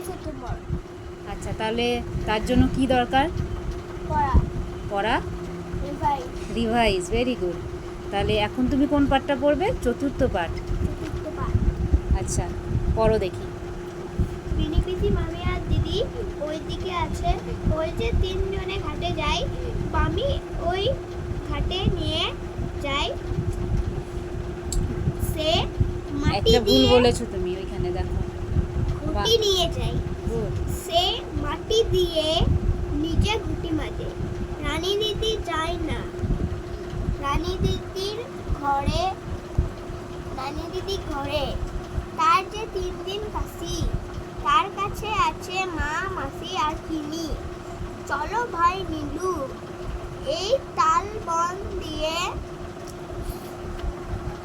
September. আচ্ছা, তাহলে তার জন্য কি দরকার? পড়া। পড়া, রিভাইজ। রিভাইজ। Very good. তাহলে এখন তুমি কোন পাঠটা পড়বে? চতুর্থ পাঠ। চতুর্থ পাঠ। আচ্ছা, পড়ো দেখি। বিনি পিসি মামি আর দিদি ওইদিকে আছে। ওই যে তিনজনে ঘাটে যায়। মামি ওই ঘাটে নিয়ে যায়। সে মাটি একটা ভুল দিয়ে বলেছো তুমি, ওইখানে দেখো। ঘুঁটি নিয়ে যায়। গুড। সে মাটি দিয়ে নিজে ঘুঁটি মাজে। রানী দিদি যায় না। রানী দিদি ঘরে তার যে 3 দিন কাশি। তার কাছে আছে মা, মাসি আর কিনি। চলো ভাই নীলু, এই তাল বন দিয়ে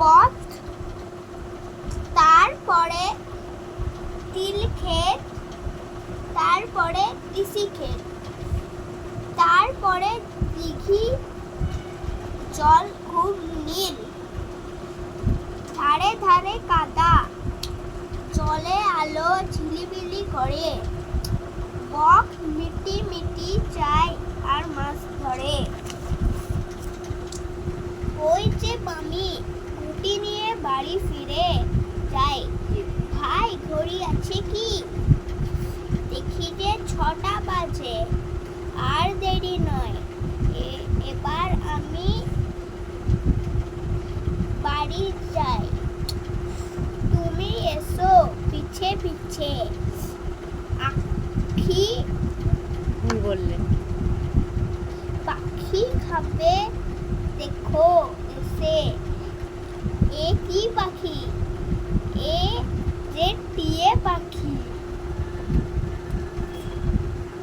পথ, তারপরে তিল ক্ষেত, তারপরে তিসি ক্ষেত, তারপরে দিঘি, জল খুব নীল, ধারে ধারে কাদা, জলে আলো ঝিলিবিলি করে। বক মিটি মিটি চায় আর মাছ ধরে। ওই যে মামি ঘুঁটি নিয়ে বাড়ি ফিরে যায়। ভাই ঘড়ি আছে কি? দেখি যে 6টা বাজে। আর দেরি নয়, এবার আমি বাড়ি যাই। তুমি এসো পিছে পিছে। আখি ভুল বললে। পাখি খাবে দেখো এসে। এ কি পাখি? এ যে টিয়ে পাখি।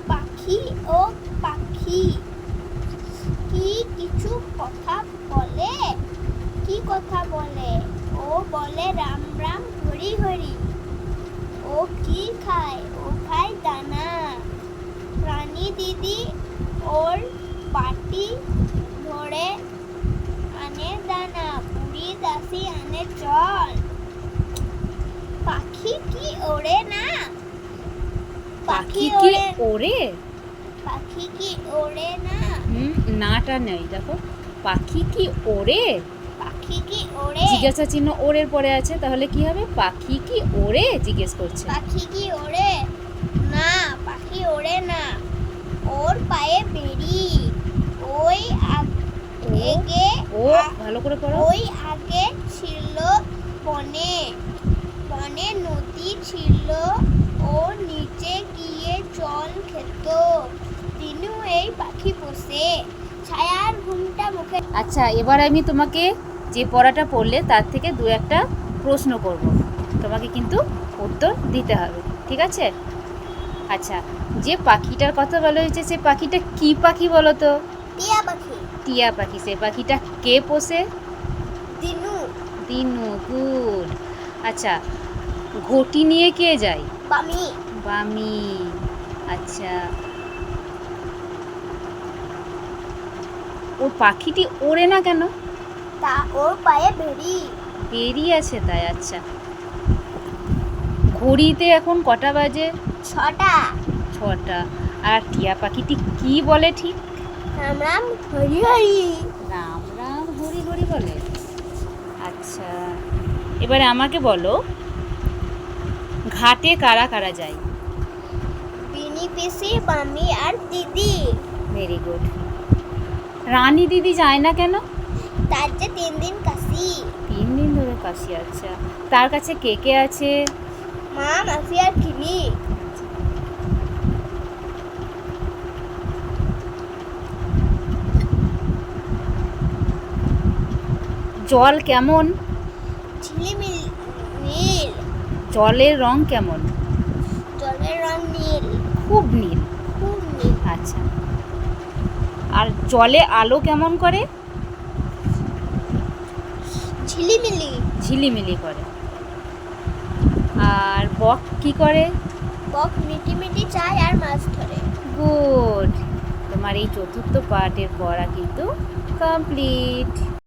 পাখি ও পাখি কি কিছু কথা বলে? কি কথা বলে? ও বলে রাম রাম হরি হরি। ও কি খায়? ও খায় দানা। রানী দিদি ওর পাটি ধরে আনে দানা। বুড়ি দাসী আনে জল। পাখি কি ওড়ে না? পাখি কি ওড়ে? পাখি কি ওড়ে না? নাটা নেই, দেখো। পাখি কি ওড়ে? পাখি কি ওড়ে? জিজ্ঞাসা চিহ্ন ওড়ের পরে আছে, তাহলে কি হবে? পাখি কি ওড়ে জিজ্ঞেস করছে। পাখি কি ওড়ে না? পাখি ওড়ে না। ওর পায়ে বেরি। ওই আগে ও ভালো করে পড়ো। ওই আগে ছিল বনে। বনে নদী ছিল। ও নিচে গিয়ে জল খেত। দিনু এই পাখি বসে ছায়ার ঘুমটা মুখে। আচ্ছা, এবার আমি তোমাকে যে পড়াটা পড়লে তার থেকে 2-1টা প্রশ্ন করব। তোমাকে কিন্তু উত্তর দিতে হবে, ঠিক আছে? আচ্ছা, যে পাখিটার কথা বলা হয়েছে সে পাখিটা কি পাখি বলো তো? টিয়া পাখি। টিয়া পাখি। সে পাখিটা কে পোষে? দিনু। দিনু। গুড। আচ্ছা, ঘটি নিয়ে কে যায়? বামি। বামি। আচ্ছা, ও পাখিটি ওড়ে না কেন? তা ওর পায়ে বেরি। বেরি আছে তাই। আচ্ছা, ঘড়িতে এখন কটা বাজে? 6টা। 6টা। আর টিয়া পাখিটি কি বলে ঠিক? রাম রাম হরি হরি। রাম রাম হরি হরি বলে। আচ্ছা, এবারে আমাকে বলো, ঘাটে কারা কারা যায়? বিনি পিসি, মামি আর দিদি। Very good. রানী দিদি যায় না কেন? তার যে 3 দিন কাশি। 3 দিন ধরে কাশি। আচ্ছা, তার কাছে কে কে আছে? মা, মাসি আর কিনি। জল কেমন? ঝিলিমিলি নীল। জলের রং কেমন? জলের রং নীল। খুব নীল। খুব নীল। আচ্ছা, আর জলে আলো কেমন করে? ঝিলিমিলি। ঝিলিমিলি করে। আর বক কি করে? বক মিটি মিটি চায় আর মাছ ধরে। গুড। তোমার এই চতুর্থ পার্টের পড়া কিন্তু কমপ্লিট।